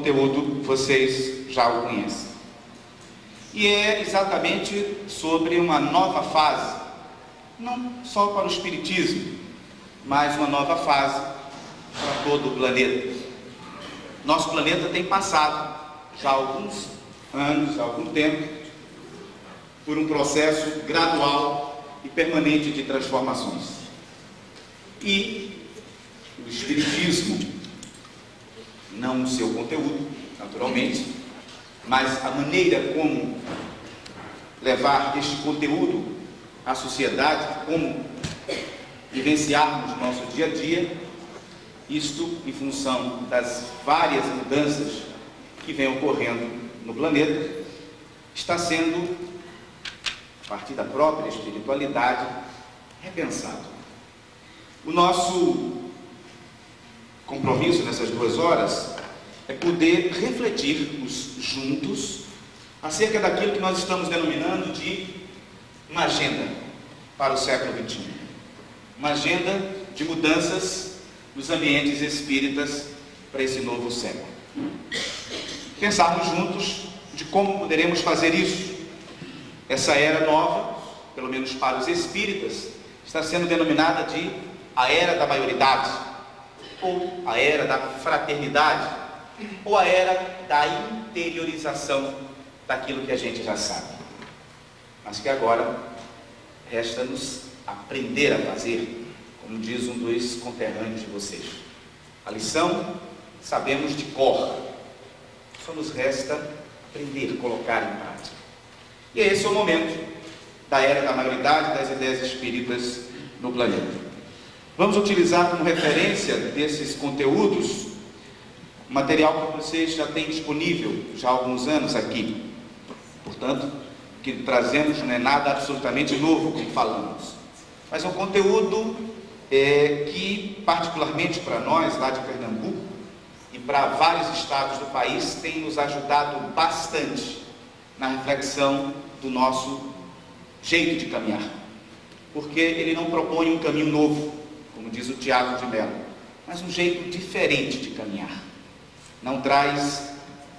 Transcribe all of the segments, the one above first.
conteúdo vocês já o conhecem. E é exatamente sobre uma nova fase, não só para o Espiritismo, mas uma nova fase para todo o planeta. Nosso planeta tem passado já há alguns anos, há algum tempo, por um processo gradual e permanente de transformações. E o Espiritismo, não o seu conteúdo, naturalmente, mas a maneira como levar este conteúdo à sociedade, como vivenciarmos o nosso dia a dia, isto em função das várias mudanças que vêm ocorrendo no planeta, está sendo, a partir da própria espiritualidade, repensado. O nosso compromisso nessas 2 horas é poder refletirmos juntos acerca daquilo que nós estamos denominando de uma agenda para o século XXI. Uma agenda de mudanças nos ambientes espíritas para esse novo século. Pensarmos juntos de como poderemos fazer isso. Essa era nova, pelo menos para os espíritas, está sendo denominada de a era da maioridade, ou a era da fraternidade, ou a era da interiorização daquilo que a gente já sabe, mas que agora resta-nos aprender a fazer, como diz um dos conterrâneos de vocês. A lição sabemos de cor, só nos resta aprender, colocar em prática. E esse é o momento da era da maioridade das ideias espíritas no planeta. Vamos utilizar como referência desses conteúdos material que vocês já têm disponível já há alguns anos aqui. Portanto, o que trazemos não é nada absolutamente novo, como falamos, mas é um conteúdo que, particularmente para nós, lá de Pernambuco, e para vários estados do país, tem nos ajudado bastante na reflexão do nosso jeito de caminhar. Porque ele não propõe um caminho novo, como diz o Tiago de Mello, mas um jeito diferente de caminhar. Não traz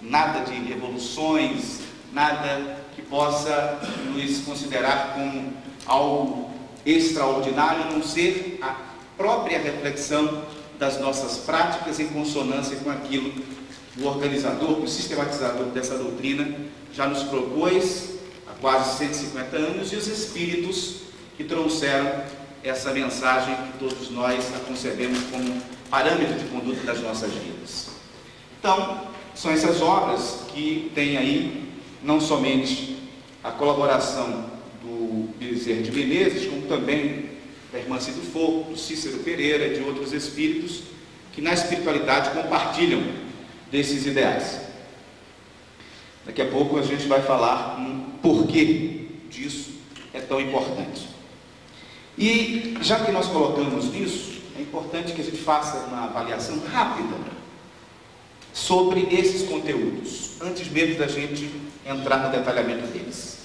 nada de revoluções, nada que possa nos considerar como algo extraordinário, a não ser a própria reflexão das nossas práticas em consonância com aquilo que o organizador, o sistematizador dessa doutrina já nos propôs há quase 150 anos, e os espíritos que trouxeram essa mensagem que todos nós a concebemos como parâmetro de conduta das nossas vidas. Então, são essas obras que têm aí não somente a colaboração do Bezerra de Menezes, como também da irmã Cido Fogo, do Cícero Pereira e de outros espíritos que na espiritualidade compartilham desses ideais. Daqui a pouco a gente vai falar um porquê disso é tão importante. E já que nós colocamos nisso, é importante que a gente faça uma avaliação rápida sobre esses conteúdos, antes mesmo da gente entrar no detalhamento deles.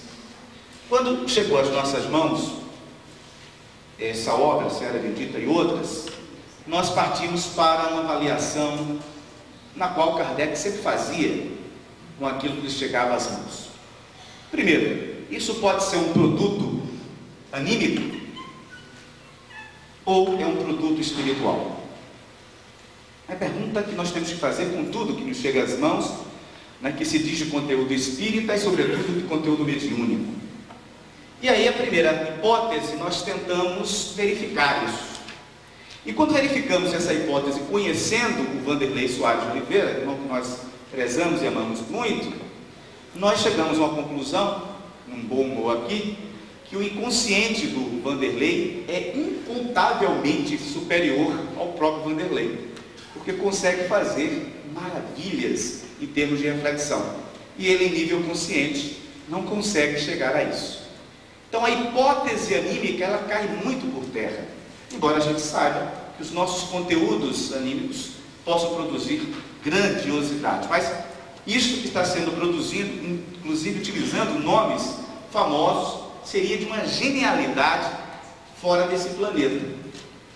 Quando chegou às nossas mãos essa obra, Seara Bendita e outras, nós partimos para uma avaliação na qual Kardec sempre fazia com aquilo que lhe chegava às mãos. Primeiro, isso pode ser um produto anímico ou é um produto espiritual? É a pergunta que nós temos que fazer com tudo que nos chega às mãos, que se diz de conteúdo espírita e, sobretudo, de conteúdo mediúnico. E aí, a primeira hipótese, nós tentamos verificar isso. E quando verificamos essa hipótese, conhecendo o Vanderlei Soares de Oliveira, irmão que nós prezamos e amamos muito, nós chegamos a uma conclusão, num bom humor aqui, que o inconsciente do Vanderlei é incontavelmente superior ao próprio Vanderlei, porque consegue fazer maravilhas em termos de reflexão, e ele, em nível consciente, não consegue chegar a isso. Então a hipótese anímica, ela cai muito por terra, embora a gente saiba que os nossos conteúdos anímicos possam produzir grandiosidade, mas isso que está sendo produzido, inclusive utilizando nomes famosos, seria de uma genialidade fora desse planeta.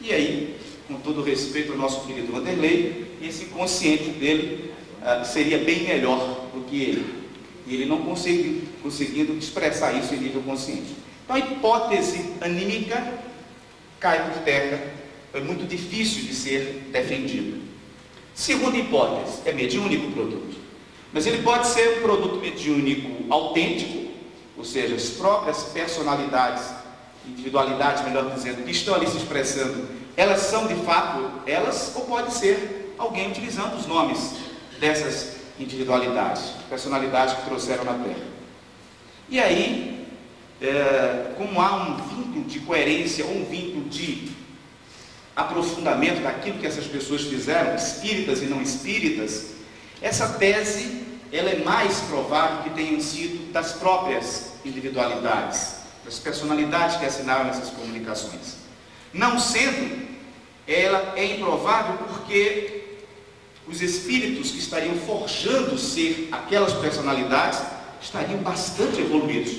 E aí, com todo respeito ao nosso querido Vanderlei, esse consciente dele seria bem melhor do que ele. E ele não conseguindo expressar isso em nível consciente. Então a hipótese anímica cai por terra, é muito difícil de ser defendida. Segunda hipótese, é mediúnico o produto. Mas ele pode ser um produto mediúnico autêntico, ou seja, as próprias personalidades, individualidades, melhor dizendo, que estão ali se expressando, elas são de fato elas, ou pode ser alguém utilizando os nomes dessas individualidades, personalidades que trouxeram na Terra. E aí, como há um vínculo de coerência, ou um vínculo de aprofundamento daquilo que essas pessoas fizeram, espíritas e não espíritas, essa tese, ela é mais provável que tenham sido das próprias individualidades, das personalidades que assinaram essas comunicações. Não sendo, ela é improvável porque os espíritos que estariam forjando ser aquelas personalidades estariam bastante evoluídos,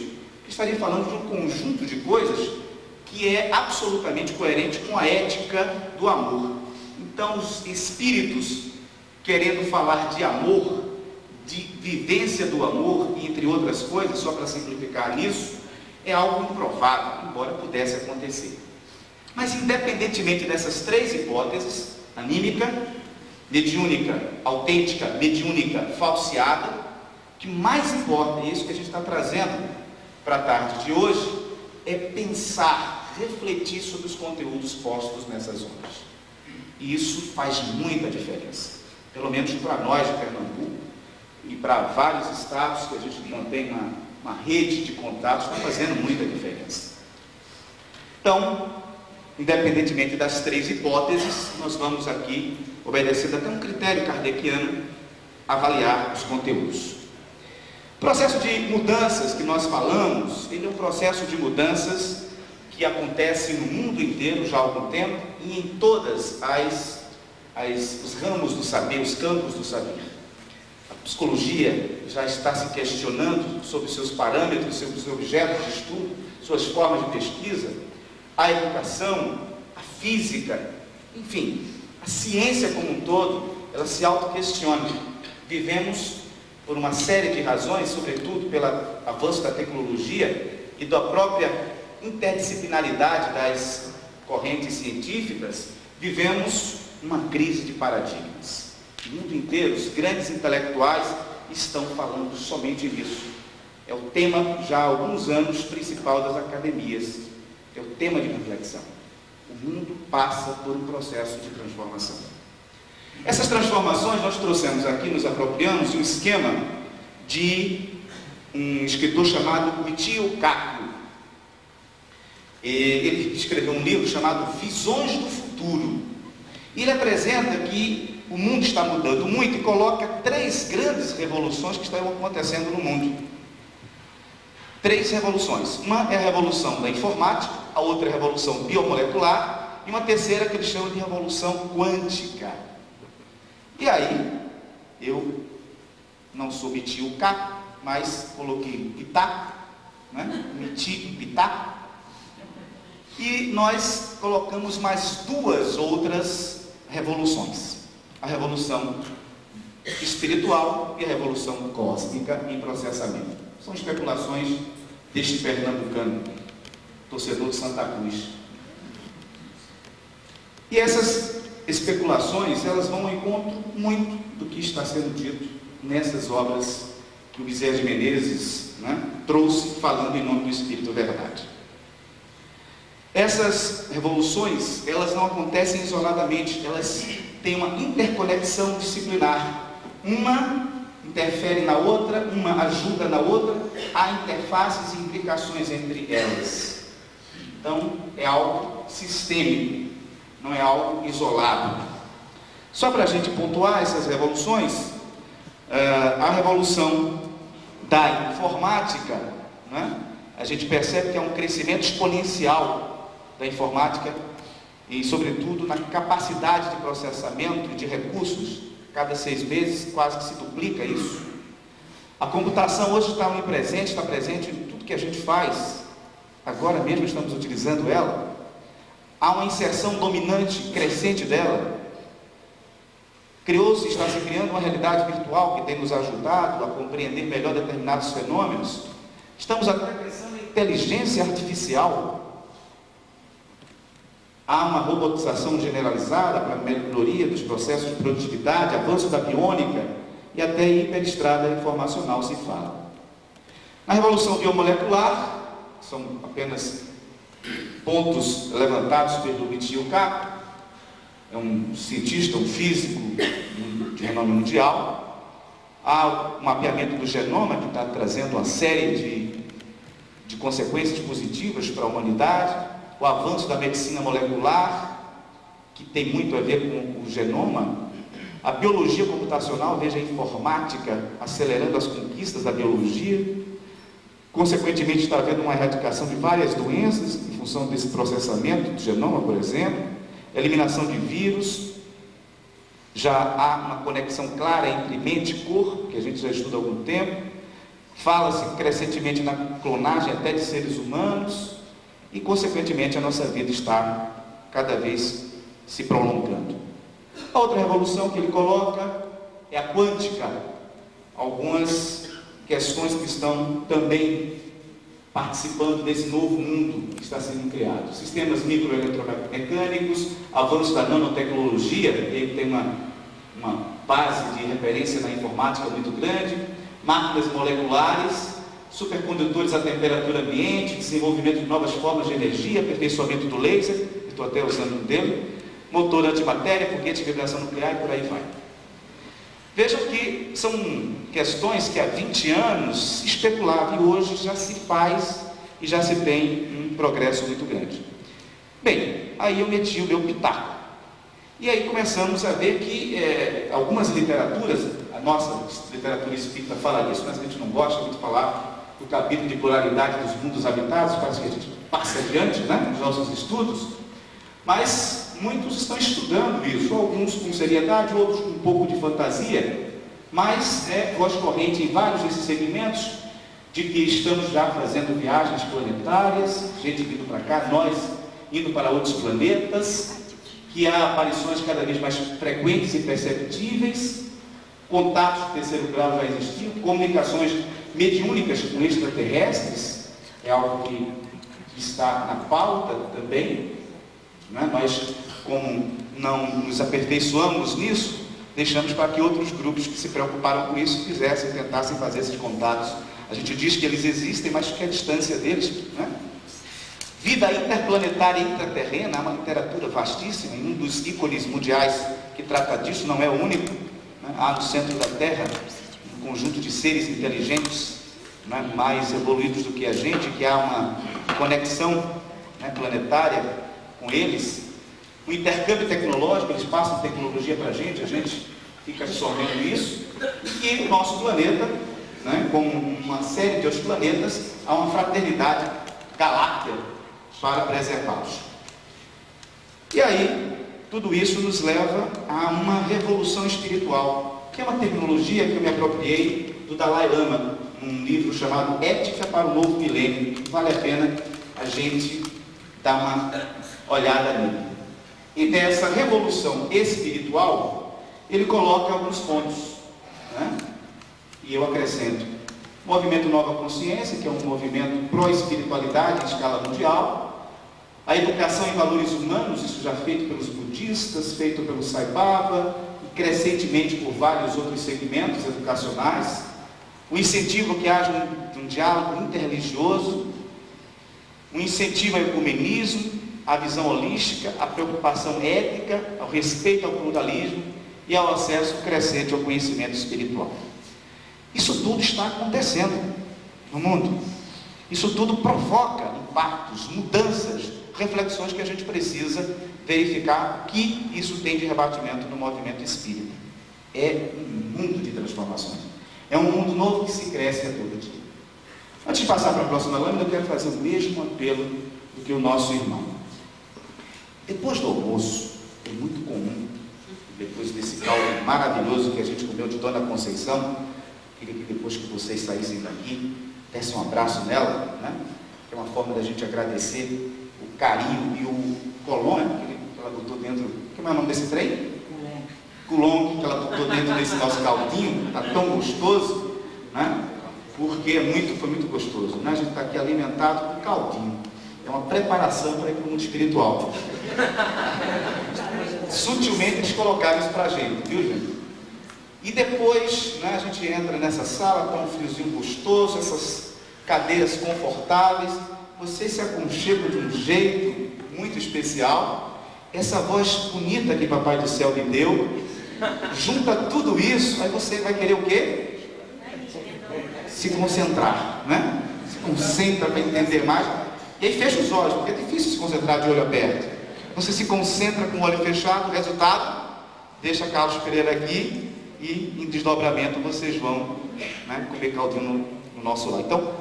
estariam falando de um conjunto de coisas que é absolutamente coerente com a ética do amor. Então, os espíritos querendo falar de amor, de vivência do amor, entre outras coisas, só para simplificar nisso, é algo improvável, embora pudesse acontecer. Mas, independentemente dessas três hipóteses, anímica, mediúnica, autêntica, mediúnica, falseada, o que mais importa, e é isso que a gente está trazendo para a tarde de hoje, é pensar, refletir sobre os conteúdos postos nessas obras. E isso faz muita diferença, pelo menos para nós de Pernambuco e para vários estados que a gente mantém uma rede de contatos, está fazendo muita diferença. Então, independentemente das três hipóteses, nós vamos aqui, obedecendo até um critério kardeciano, avaliar os conteúdos. O processo de mudanças que nós falamos, ele é um processo de mudanças que acontece no mundo inteiro já há algum tempo e em todas os ramos do saber, os campos do saber. A psicologia já está se questionando sobre seus parâmetros, sobre os objetos de estudo, suas formas de pesquisa, a educação, a física, enfim, a ciência como um todo, ela se auto-questiona. Vivemos, por uma série de razões, sobretudo pelo avanço da tecnologia e da própria interdisciplinaridade das correntes científicas, vivemos uma crise de paradigmas. O mundo inteiro, os grandes intelectuais estão falando somente nisso. É o tema, já há alguns anos, principal das academias. É o tema de reflexão. O mundo passa por um processo de transformação. Essas transformações nós trouxemos aqui, nos apropriamos de um esquema de um escritor chamado Michio Kaku. Ele escreveu um livro chamado Visões do Futuro. E ele apresenta que o mundo está mudando muito e coloca três grandes revoluções que estão acontecendo no mundo. Três revoluções. Uma é a revolução da informática, a outra é a revolução biomolecular e uma terceira que eles chamam de revolução quântica. E aí, eu não sou Michio Kaku, mas coloquei Pitaco, né? Michio Pitaco. E nós colocamos mais duas outras revoluções. A revolução espiritual e a revolução cósmica em processamento. São especulações deste pernambucano, torcedor de Santa Cruz. E essas especulações, elas vão ao encontro muito do que está sendo dito nessas obras que o Bezerra de Menezes, né, trouxe falando em nome do Espírito Verdade. Essas revoluções, elas não acontecem isoladamente, elas têm uma interconexão disciplinar. Uma interfere na outra, uma ajuda na outra, há interfaces e implicações entre elas. Então, é algo sistêmico, não é algo isolado. Só para a gente pontuar essas revoluções, a revolução da informática, né, a gente percebe que é um crescimento exponencial da informática e, sobretudo, na capacidade de processamento de recursos. Cada 6 meses quase que se duplica isso. A computação hoje está onipresente, está presente em tudo que a gente faz. Agora mesmo estamos utilizando ela. Há uma inserção dominante, crescente dela. Criou-se, está se criando uma realidade virtual que tem nos ajudado a compreender melhor determinados fenômenos. Estamos atravessando a inteligência artificial. Há uma robotização generalizada para a melhoria dos processos de produtividade, avanço da biônica e até hiperestrada informacional se fala. Na revolução biomolecular, são apenas pontos levantados pelo Michio Kaku, é um cientista, um físico de renome mundial. Há um mapeamento do genoma que está trazendo uma série de consequências positivas para a humanidade. O avanço da medicina molecular, que tem muito a ver com o genoma. A biologia computacional, veja a informática acelerando as conquistas da biologia. Consequentemente, está havendo uma erradicação de várias doenças em função desse processamento do genoma, por exemplo. Eliminação de vírus. Já há uma conexão clara entre mente e corpo, que a gente já estuda há algum tempo. Fala-se crescentemente na clonagem até de seres humanos. E, consequentemente, a nossa vida está cada vez se prolongando. A outra revolução que ele coloca é a quântica. Algumas questões que estão também participando desse novo mundo que está sendo criado. Sistemas microeletromecânicos, avanço da nanotecnologia, ele tem uma base de referência na informática muito grande, máquinas moleculares, supercondutores a temperatura ambiente, desenvolvimento de novas formas de energia, aperfeiçoamento do laser, estou até usando um dele, motor antimatéria, foguete de vibração nuclear e por aí vai. Vejam que são questões que há 20 anos se especulava e hoje já se faz e já se tem um progresso muito grande. Bem, aí eu meti o meu pitaco. E aí começamos a ver que algumas literaturas, a nossa literatura espírita fala isso, mas a gente não gosta muito de falar do capítulo de pluralidade dos mundos habitados, parece que a gente passa adiante, né, nos nossos estudos, mas muitos estão estudando isso, alguns com seriedade, outros com um pouco de fantasia, mas é voz corrente em vários desses segmentos de que estamos já fazendo viagens planetárias, gente vindo para cá, nós indo para outros planetas, que há aparições cada vez mais frequentes e perceptíveis, contatos de terceiro grau já existiam, comunicações mediúnicas com extraterrestres, é algo que está na pauta também, né? Nós, como não nos aperfeiçoamos nisso, deixamos para que outros grupos que se preocuparam com isso fizessem, tentassem fazer esses contatos. A gente diz que eles existem, mas que a distância deles, né? Vida interplanetária e intraterrena, há uma literatura vastíssima, e um dos ícones mundiais que trata disso, não é o único, né? Há no centro da Terra um conjunto de seres inteligentes, né, mais evoluídos do que a gente, que há uma conexão, né, planetária com eles, o intercâmbio tecnológico, eles passam tecnologia para a gente fica absorvendo isso, e o nosso planeta, né, como uma série de outros planetas, há uma fraternidade galáctica para preservá-los. E aí, tudo isso nos leva a uma revolução espiritual, que é uma terminologia que eu me apropriei do Dalai Lama, num livro chamado Ética para o Novo Milênio. Vale a pena a gente dar uma olhada nele. E nessa revolução espiritual, ele coloca alguns pontos, né? E eu acrescento: movimento Nova Consciência, que é um movimento pró-espiritualidade em escala mundial, a educação em valores humanos, isso já feito pelos budistas, feito pelo Sai Baba, e crescentemente por vários outros segmentos educacionais, o incentivo que haja um diálogo interreligioso, um incentivo ao ecumenismo, à visão holística, à preocupação ética, ao respeito ao pluralismo e ao acesso crescente ao conhecimento espiritual. Isso tudo está acontecendo no mundo. Isso tudo provoca impactos, mudanças, reflexões que a gente precisa verificar o que isso tem de rebatimento no movimento espírita. É um mundo de transformações. É um mundo novo que se cresce a todo dia. Antes de passar para a próxima lâmina, eu quero fazer o mesmo apelo do que o nosso irmão. Depois do almoço, é muito comum, depois desse caldo maravilhoso que a gente comeu de Dona Conceição, queria que depois que vocês saíssem daqui, dessem um abraço nela, né? Que é uma forma da gente agradecer o carinho e o colônia que ela botou dentro. Como é o nome desse trem? Coulomb que ela botou dentro desse nosso caldinho, está tão gostoso, né? Porque foi muito gostoso, né? A gente está aqui alimentado com caldinho. É uma preparação para ir para o mundo espiritual. Sutilmente eles colocaram isso para a gente, viu, gente? E depois, né, a gente entra nessa sala, está um friozinho gostoso, essas cadeiras confortáveis, você se aconchega de um jeito muito especial. Essa voz bonita que Papai do Céu me deu, junta tudo isso, aí você vai querer o quê? Se concentrar, né? Se concentra para entender mais, e aí fecha os olhos, porque é difícil se concentrar de olho aberto. Você se concentra com o olho fechado, o resultado, deixa Carlos Pereira aqui, e em desdobramento vocês vão, né, comer caldinho no nosso lar. Então,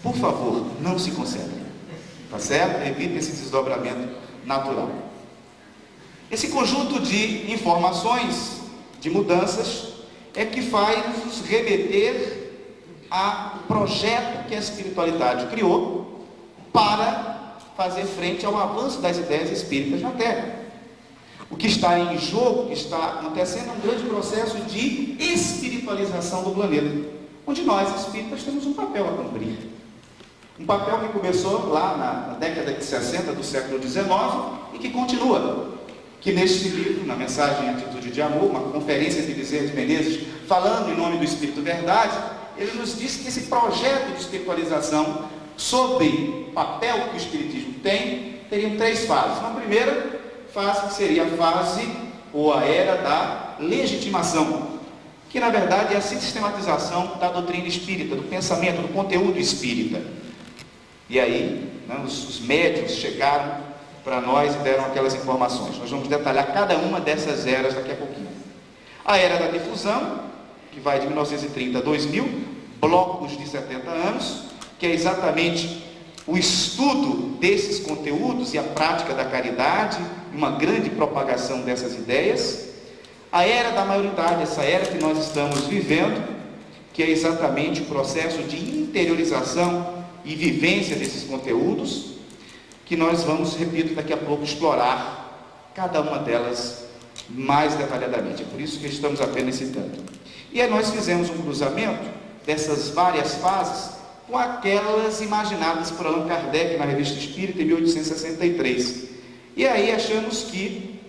por favor, não se concentrem, tá certo? Evite esse desdobramento natural. Esse conjunto de informações, de mudanças, é que faz nos remeter ao projeto que a espiritualidade criou para fazer frente ao avanço das ideias espíritas na Terra. O que está em jogo, o que está acontecendo, é um grande processo de espiritualização do planeta, onde nós, espíritas, temos um papel a cumprir. Um papel que começou lá na década de 60 do século XIX e que continua. Que neste livro, na mensagem Atitude de Amor, uma conferência de Bezerra de Menezes, falando em nome do Espírito Verdade, ele nos disse que esse projeto de espiritualização, sob o papel que o Espiritismo tem, teriam 3 fases. Uma primeira fase, que seria a fase ou a era da legitimação, que na verdade é a sistematização da doutrina espírita, do pensamento, do conteúdo espírita. E aí, né, os médiuns chegaram para nós e deram aquelas informações. Nós vamos detalhar cada uma dessas eras daqui a pouquinho. A era da difusão, que vai de 1930 a 2000, blocos de 70 anos, que é exatamente o estudo desses conteúdos e a prática da caridade, uma grande propagação dessas ideias. A era da maioridade, essa era que nós estamos vivendo, que é exatamente o processo de interiorização e vivência desses conteúdos, que nós vamos, repito, daqui a pouco explorar cada uma delas mais detalhadamente. É por isso que estamos apenas citando. E aí nós fizemos um cruzamento dessas várias fases com aquelas imaginadas por Allan Kardec na Revista Espírita em 1863. E aí achamos que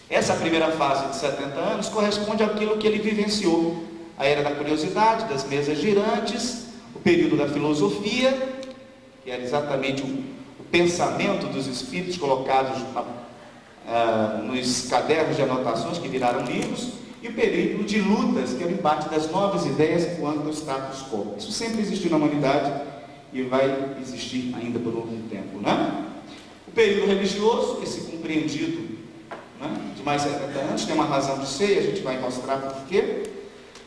essa primeira fase de 70 anos corresponde àquilo que ele vivenciou. A era da curiosidade, das mesas girantes, o período da filosofia, que era exatamente o pensamento dos espíritos colocados nos cadernos de anotações que viraram livros, e o período de lutas, que é o embate das novas ideias contra o status quo. Isso sempre existiu na humanidade e vai existir ainda por algum tempo, né? O período religioso, esse compreendido, né, de mais 70 anos, tem uma razão de ser, a gente vai mostrar por quê.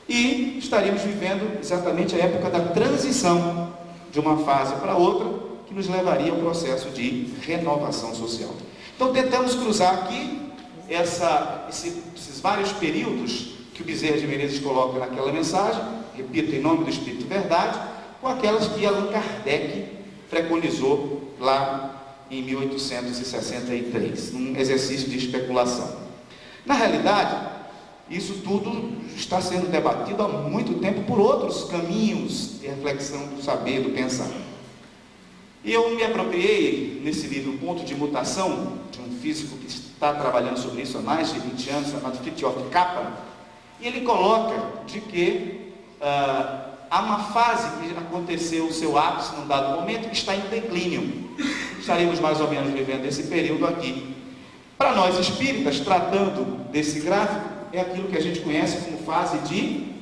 E estaríamos vivendo exatamente a época da transição de uma fase para outra, que nos levaria ao processo de renovação social. Então tentamos cruzar aqui esses vários períodos que o Bezerra de Menezes coloca naquela mensagem, repito, em nome do Espírito Verdade, com aquelas que Allan Kardec preconizou lá em 1863, num exercício de especulação. Na realidade, isso tudo está sendo debatido há muito tempo por outros caminhos de reflexão do saber, do pensar. E eu me apropriei nesse livro Ponto de Mutação, de um físico que está trabalhando sobre isso há mais de 20 anos, chamado Fritjof Capra, e ele coloca de que há uma fase que aconteceu o seu ápice num dado momento que está em declínio. Estaremos mais ou menos vivendo esse período aqui. Para nós espíritas, tratando desse gráfico, é aquilo que a gente conhece como fase de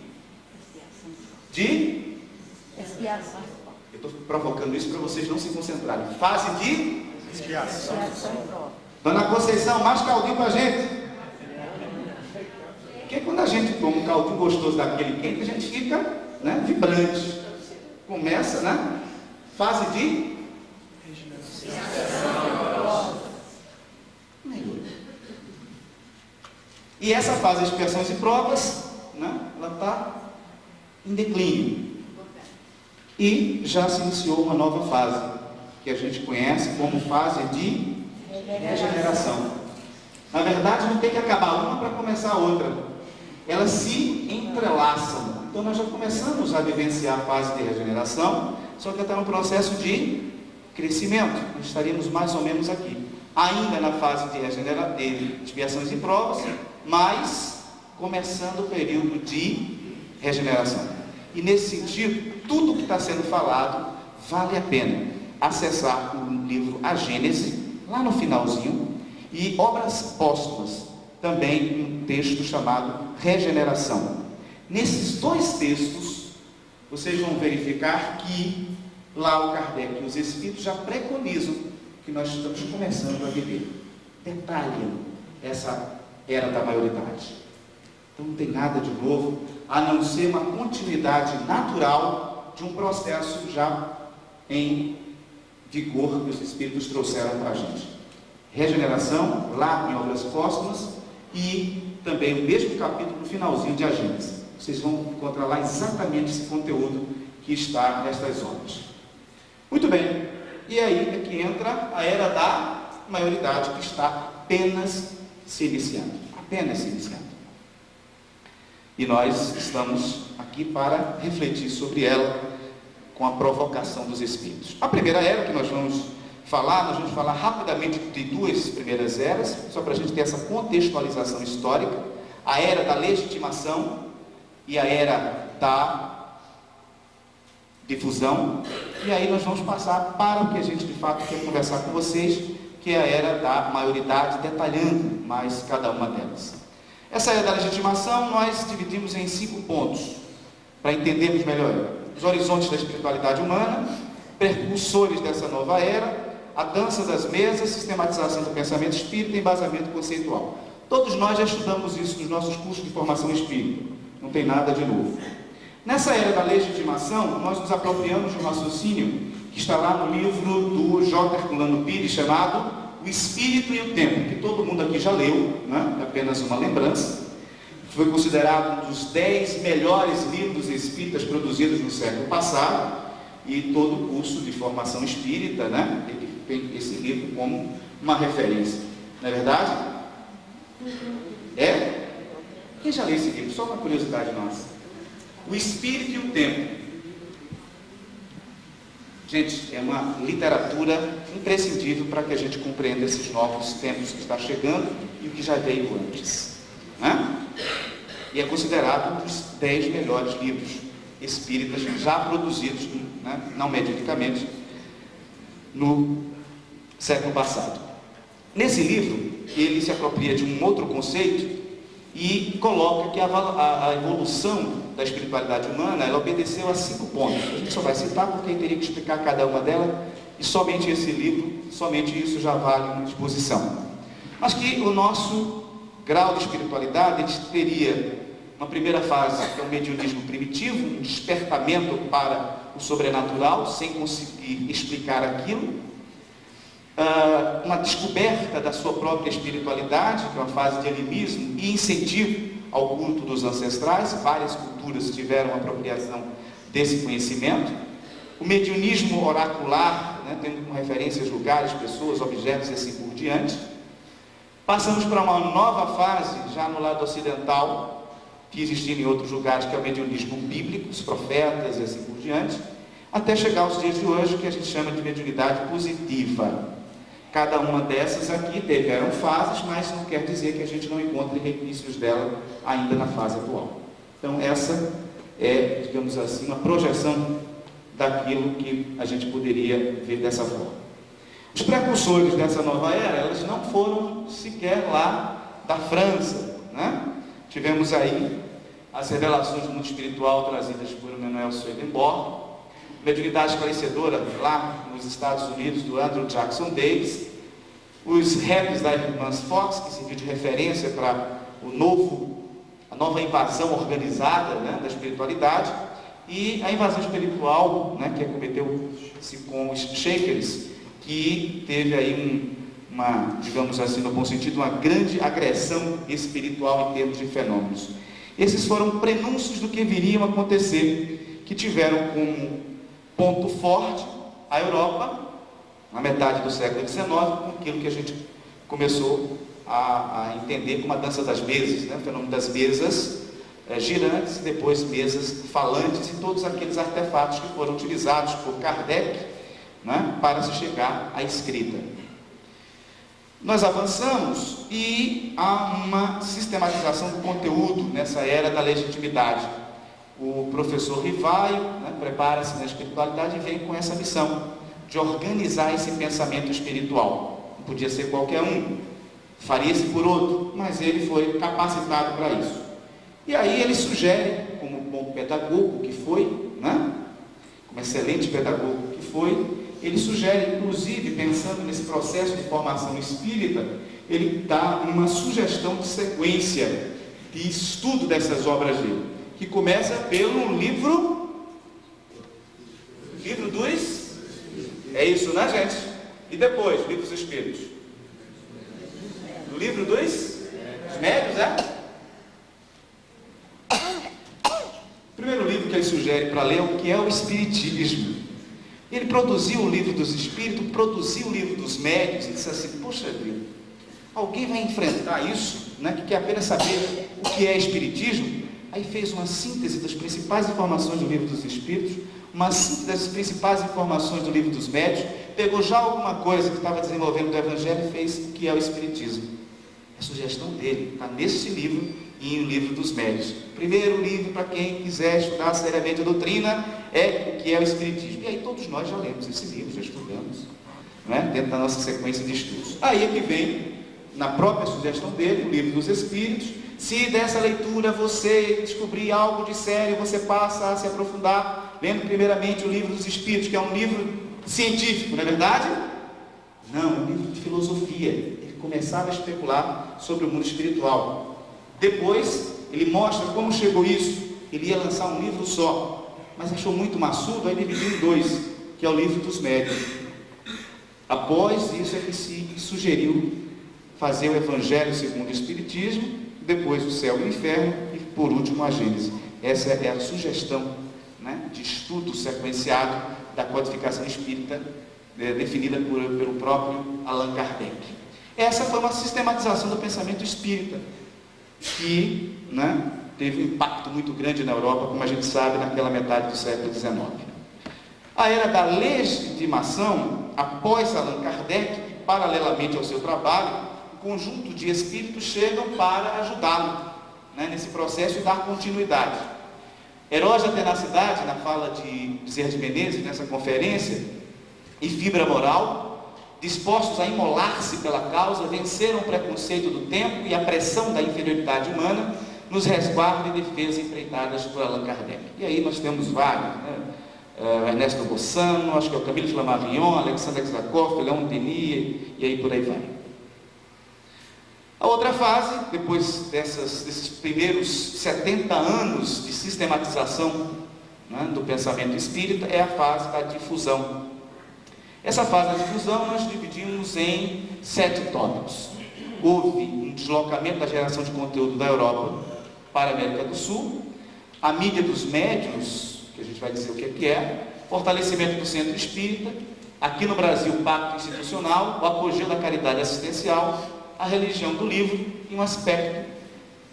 expiação. Eu estou provocando isso para vocês não se concentrarem. Fase de expiação. Dona Conceição, mais caldinho para a gente. Porque quando a gente toma um caldinho gostoso daquele quente, a gente fica, né, vibrante. Começa, né? Fase de expiação. E essa fase de expiações e provas, né, ela está em declínio. E já se iniciou uma nova fase, que a gente conhece como fase de regeneração. Na verdade, não tem que acabar uma para começar a outra. Elas se entrelaçam. Então, nós já começamos a vivenciar a fase de regeneração, só que está no processo de crescimento. Nós estaríamos mais ou menos aqui. Ainda na fase de expiações e provas, mas começando o período de regeneração. E nesse sentido, tudo que está sendo falado, vale a pena acessar o livro A Gênese, lá no finalzinho, e Obras Póstumas, também um texto chamado Regeneração. Nesses dois textos, vocês vão verificar que lá o Kardec e os Espíritos já preconizam que nós estamos começando a viver. Detalham essa era da maioridade. Então não tem nada de novo, a não ser uma continuidade natural de um processo já em vigor que os Espíritos trouxeram para a gente. Regeneração, lá em Obras Póstumas, e também o mesmo capítulo no finalzinho de A Gênese. Vocês vão encontrar lá exatamente esse conteúdo que está nestas obras. Muito bem, e aí é que entra a era da maioridade, que está apenas se iniciando. Apenas se iniciando. E nós estamos aqui para refletir sobre ela com a provocação dos Espíritos. A primeira era que nós vamos falar rapidamente de duas primeiras eras, só para a gente ter essa contextualização histórica: a era da legitimação e a era da difusão. E aí nós vamos passar para o que a gente de fato quer conversar com vocês, que é a era da maioridade, detalhando mais cada uma delas. Essa era da legitimação nós dividimos em 5 pontos, para entendermos melhor: os horizontes da espiritualidade humana, precursores dessa nova era, a dança das mesas, sistematização do pensamento espírita e embasamento conceitual. Todos nós já estudamos isso nos nossos cursos de formação espírita, não tem nada de novo. Nessa era da legitimação, nós nos apropriamos de um raciocínio que está lá no livro do J. Herculano Pires, chamado O Espírito e o Tempo, que todo mundo aqui já leu, né? Apenas uma lembrança. Foi considerado um dos 10 melhores livros espíritas produzidos no século passado, e todo o curso de formação espírita, né? Ele tem esse livro como uma referência. Não é verdade? É? Quem já leu esse livro? Só uma curiosidade nossa. O Espírito e o Tempo. Gente, é uma literatura imprescindível para que a gente compreenda esses novos tempos que está chegando e o que já veio antes, né? E é considerado um dos 10 melhores livros espíritas já produzidos, né, não mediaticamente, no século passado. Nesse livro, ele se apropria de um outro conceito e coloca que a evolução da espiritualidade humana, ela obedeceu a 5 pontos. A gente só vai citar porque eu teria que explicar cada uma delas, e somente esse livro, somente isso já vale uma exposição. Mas que o nosso grau de espiritualidade, a gente teria uma primeira fase, que é um mediunismo primitivo, um despertamento para o sobrenatural, sem conseguir explicar aquilo, uma descoberta da sua própria espiritualidade, que é uma fase de animismo e incentivo ao culto dos ancestrais. Várias culturas tiveram apropriação desse conhecimento. O mediunismo oracular, né, tendo como referências lugares, pessoas, objetos e assim por diante. Passamos para uma nova fase, já no lado ocidental, que existia em outros lugares, que é o mediunismo bíblico, os profetas e assim por diante, até chegar aos dias de hoje, que a gente chama de mediunidade positiva. Cada uma dessas aqui tiveram fases, mas não quer dizer que a gente não encontre requisitos dela ainda na fase atual. Então essa é, digamos assim, uma projeção daquilo que a gente poderia ver dessa forma. Os precursores dessa nova era, elas não foram sequer lá da França, né? Tivemos aí as revelações do mundo espiritual trazidas por Emmanuel Swedenborg, mediunidade esclarecedora lá nos Estados Unidos, do Andrew Jackson Davis, os raps da Evans Fox, que serviu de referência para a nova invasão organizada, né, da espiritualidade, e a invasão espiritual, né, que acometeu-se com os Shakers, que teve aí digamos assim, no bom sentido, uma grande agressão espiritual em termos de fenômenos. Esses foram prenúncios do que viriam a acontecer, que tiveram como ponto forte a Europa, na metade do século XIX, com aquilo que a gente começou a entender como a dança das mesas, né? O fenômeno das mesas girantes, e depois mesas falantes e todos aqueles artefatos que foram utilizados por Kardec, né, para se chegar à escrita. Nós avançamos e há uma sistematização do conteúdo nessa era da legitimidade. O professor Rivaio, né, prepara-se na espiritualidade e vem com essa missão de organizar esse pensamento espiritual. Não podia ser qualquer um, faria-se por outro, mas ele foi capacitado para isso. E aí ele sugere, como bom pedagogo que foi, né, como excelente pedagogo que foi, ele sugere, inclusive, pensando nesse processo de formação espírita, ele dá uma sugestão de sequência de estudo dessas obras dele, que começa pelo livro dos... É isso, né, gente? E depois, livro dos Espíritos. O livro dos Médios, O primeiro livro que ele sugere para ler é o que é o Espiritismo. Ele produziu o livro dos Espíritos, produziu o livro dos Médios, e disse assim: poxa vida, alguém vai enfrentar isso, né, que quer apenas saber o que é Espiritismo? Aí fez uma síntese das principais informações do livro dos Espíritos, uma síntese das principais informações do livro dos Médios, pegou já alguma coisa que estava desenvolvendo do Evangelho e fez o que é o Espiritismo. A sugestão dele está nesse livro e no livro dos Médios. O primeiro livro para quem quiser estudar seriamente a doutrina é o que é o Espiritismo. E aí todos nós já lemos esse livro, já estudamos, né, dentro da nossa sequência de estudos. Aí é que vem, na própria sugestão dele, o livro dos Espíritos. Se dessa leitura você descobrir algo de sério, você passa a se aprofundar, lendo primeiramente o livro dos Espíritos, que é um livro científico, não é verdade? Não, é um livro de filosofia. Ele começava a especular sobre o mundo espiritual. Depois, ele mostra como chegou isso. Ele ia lançar um livro só, mas achou muito maçudo, aí dividiu em dois, que é o livro dos Médios. Após isso é que se sugeriu fazer o Evangelho segundo o Espiritismo, depois o Céu e o Inferno e por último a Gênese. Essa é a sugestão, né, de estudo sequenciado da codificação espírita, definida pelo próprio Allan Kardec. Essa foi uma sistematização do pensamento espírita que, né, teve um impacto muito grande na Europa, como a gente sabe, naquela metade do século XIX. A era da legitimação, após Allan Kardec, paralelamente ao seu trabalho, um conjunto de espíritos chegam para ajudá-lo, né, nesse processo e dar continuidade. Heróis da Tenacidade, na fala de Bezerra de Menezes, nessa conferência, e Fibra Moral, dispostos a imolar-se pela causa, venceram o preconceito do tempo e a pressão da inferioridade humana nos resguardo e defesa empreitadas por Allan Kardec. E aí nós temos vários, né? Ernesto Bossano, acho que é o Camilo Flammarion, Alexandre Zakov, Leon Denis, e aí por aí vai. A outra fase, depois desses primeiros 70 anos de sistematização, né, do pensamento espírita, é a fase da difusão. Essa fase da difusão nós dividimos em 7 tópicos. Houve um deslocamento da geração de conteúdo da Europa para a América do Sul, a mídia dos médiuns, que a gente vai dizer o que é, fortalecimento do centro espírita, aqui no Brasil o pacto institucional, o apogeu da caridade assistencial, a religião do livro e um aspecto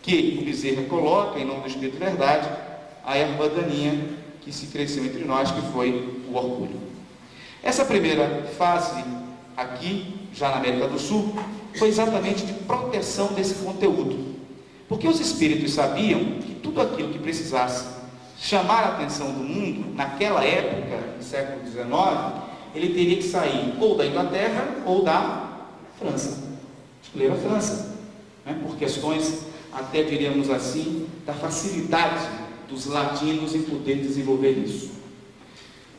que o Bezerra coloca, em nome do Espírito de Verdade, a erva daninha que se cresceu entre nós, que foi o orgulho. Essa primeira fase aqui, já na América do Sul, foi exatamente de proteção desse conteúdo, porque os espíritos sabiam que tudo aquilo que precisasse chamar a atenção do mundo, naquela época, no século XIX, ele teria que sair ou da Inglaterra ou da França. Escolher a França, né, por questões, até diríamos assim, da facilidade dos latinos em poder desenvolver isso.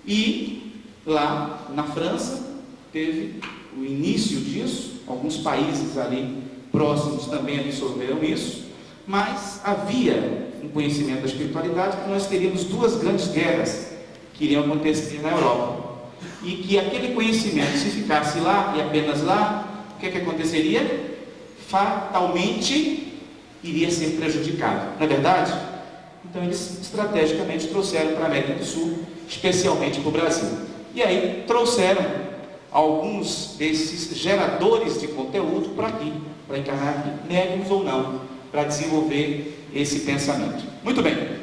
E lá na França teve o início disso, alguns países ali próximos também absorveram isso, mas havia um conhecimento da espiritualidade que nós teríamos 2 grandes guerras que iriam acontecer na Europa, e que aquele conhecimento, se ficasse lá e apenas lá, o que aconteceria? Fatalmente iria ser prejudicado, não é verdade? Então eles estrategicamente trouxeram para a América do Sul, especialmente para o Brasil. E aí trouxeram alguns desses geradores de conteúdo para aqui, para encarnar aqui, médiums ou não, para desenvolver esse pensamento. Muito bem.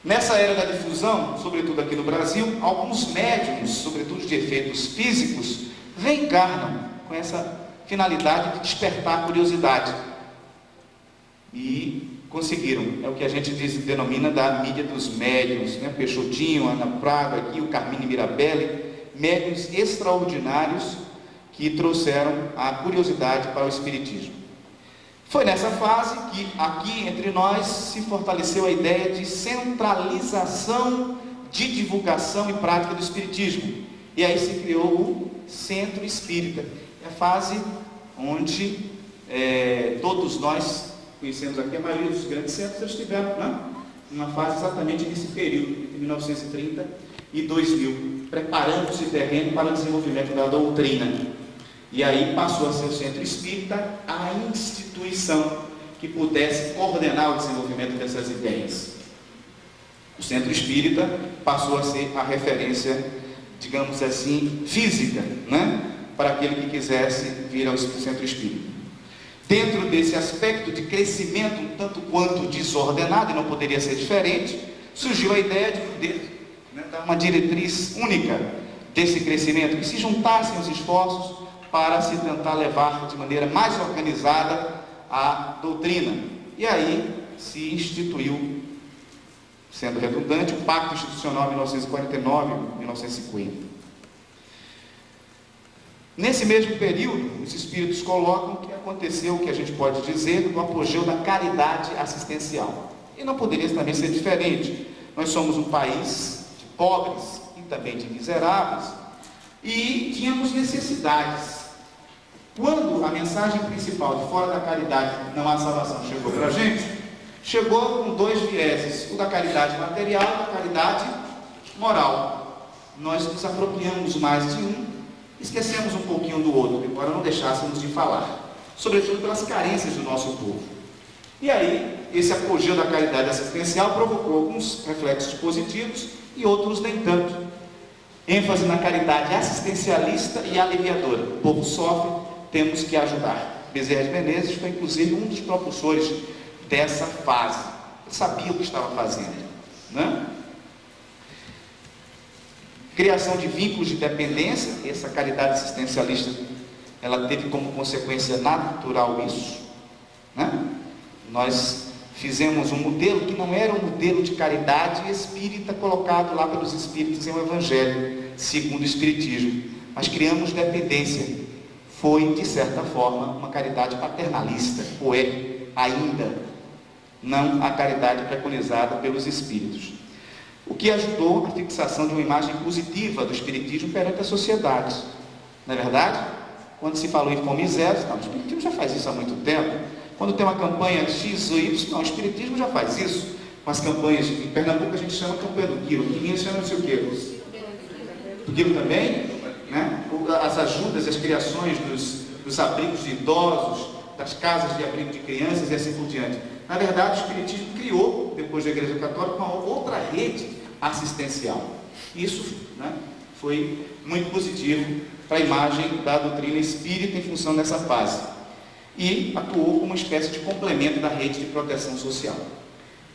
Nessa era da difusão, sobretudo aqui no Brasil, alguns médiums, sobretudo de efeitos físicos, reencarnam com essa finalidade de despertar a curiosidade. E conseguiram, é o que a gente denomina da mídia dos médiuns, né? Peixotinho, Ana Prado, aqui, o Carmine Mirabelli, médiuns extraordinários que trouxeram a curiosidade para o espiritismo. Foi nessa fase que aqui entre nós se fortaleceu a ideia de centralização de divulgação e prática do espiritismo. E aí se criou o Centro Espírita. É a fase onde todos nós conhecemos aqui, a maioria dos grandes centros estiveram, né? Uma fase exatamente nesse período, entre 1930 e 2000, preparando-se terreno para o desenvolvimento da doutrina. E aí passou a ser o Centro Espírita a instituição que pudesse coordenar o desenvolvimento dessas ideias. O Centro Espírita passou a ser a referência, digamos assim, física, né? Para aquele que quisesse vir ao Centro Espírita. Dentro desse aspecto de crescimento um tanto quanto desordenado, e não poderia ser diferente, surgiu a ideia de poder, né, dar uma diretriz única desse crescimento, que se juntassem os esforços para se tentar levar de maneira mais organizada a doutrina. E aí se instituiu, sendo redundante, o Pacto Institucional 1949-1950. Nesse mesmo período, os espíritos colocam que aconteceu o que a gente pode dizer do apogeu da caridade assistencial. E não poderia também ser diferente. Nós somos um país de pobres e também de miseráveis e tínhamos necessidades. Quando a mensagem principal de fora da caridade não há salvação chegou para a gente, chegou com dois vieses, o da caridade material e da caridade moral. Nós nos apropriamos mais de um, esquecemos um pouquinho do outro, embora não deixássemos de falar, sobretudo pelas carências do nosso povo. E aí, esse apogeu da caridade assistencial provocou alguns reflexos positivos e outros nem tanto. ênfase na caridade assistencialista e aliviadora. O povo sofre, temos que ajudar. Bezerra de Menezes foi inclusive um dos propulsores dessa fase. Ele sabia o que estava fazendo, né? Criação de vínculos de dependência. Essa caridade assistencialista, ela teve como consequência natural isso, né? Nós fizemos um modelo que não era um modelo de caridade espírita colocado lá pelos espíritos em um evangelho segundo o espiritismo, mas criamos dependência. Foi, de certa forma, uma caridade paternalista, ou é ainda, não a caridade preconizada pelos espíritos. O que ajudou a fixação de uma imagem positiva do espiritismo perante a sociedade. Não é verdade? Quando se falou em fome zero, não, o espiritismo já faz isso há muito tempo. Quando tem uma campanha X ou Y, não, o espiritismo já faz isso. Com as campanhas, em Pernambuco a gente chama campanha do quilo, em Minas chama não sei o quê. Do quilo também, né? As ajudas, as criações dos abrigos de idosos, das casas de abrigo de crianças e assim por diante. Na verdade, o espiritismo criou, depois da Igreja Católica, uma outra rede assistencial. Isso, né, foi muito positivo para a imagem da doutrina espírita em função dessa fase. E atuou como uma espécie de complemento da rede de proteção social.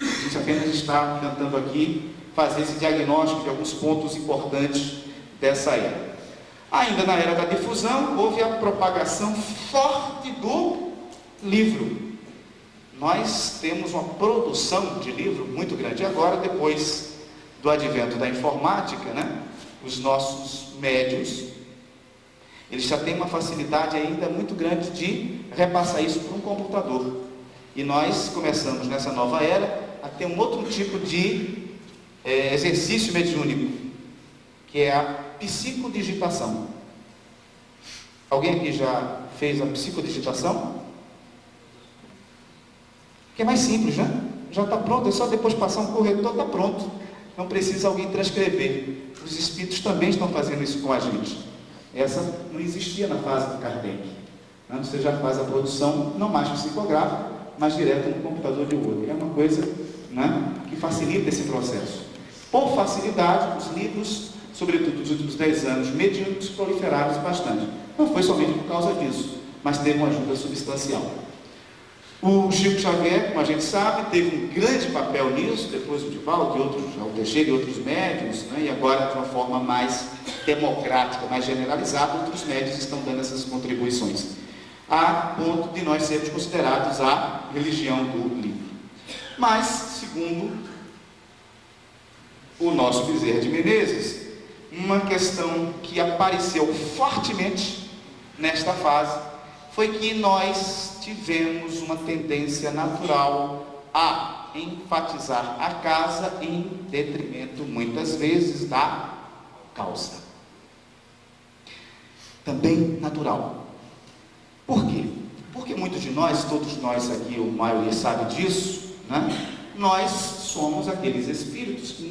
A gente apenas está tentando aqui fazer esse diagnóstico de alguns pontos importantes dessa era. Ainda na era da difusão, houve a propagação forte do livro. Nós temos uma produção de livro muito grande. Agora, depois do advento da informática, né, os nossos médios, eles já têm uma facilidade ainda muito grande de repassar isso para um computador. E nós começamos nessa nova era a ter um outro tipo de exercício mediúnico, que é a psicodigitação. Alguém aqui já fez a psicodigitação? Que é mais simples, né? Já está pronto, é só depois passar um corretor, está pronto. Não precisa alguém transcrever. Os espíritos também estão fazendo isso com a gente. Essa não existia na fase do Kardec. Você já faz a produção, não mais psicográfica, mas direto no computador de Word. É uma coisa, né, que facilita esse processo. Por facilidade, os livros sobretudo nos últimos 10 anos, mediúnicos proliferaram bastante. Não foi somente por causa disso, mas teve uma ajuda substancial. O Chico Xavier, como a gente sabe, teve um grande papel nisso, depois o Divaldo, o Teixeira e outros médiuns, né? E agora de uma forma mais democrática, mais generalizada, outros médiuns estão dando essas contribuições, a ponto de nós sermos considerados a religião do livro. Mas, segundo o nosso Bezerra de Menezes, uma questão que apareceu fortemente nesta fase foi que nós tivemos uma tendência natural a enfatizar a casa em detrimento, muitas vezes, da causa. Também natural. Por quê? Porque muitos de nós, todos nós aqui, a maioria sabe disso, né? Nós somos aqueles espíritos que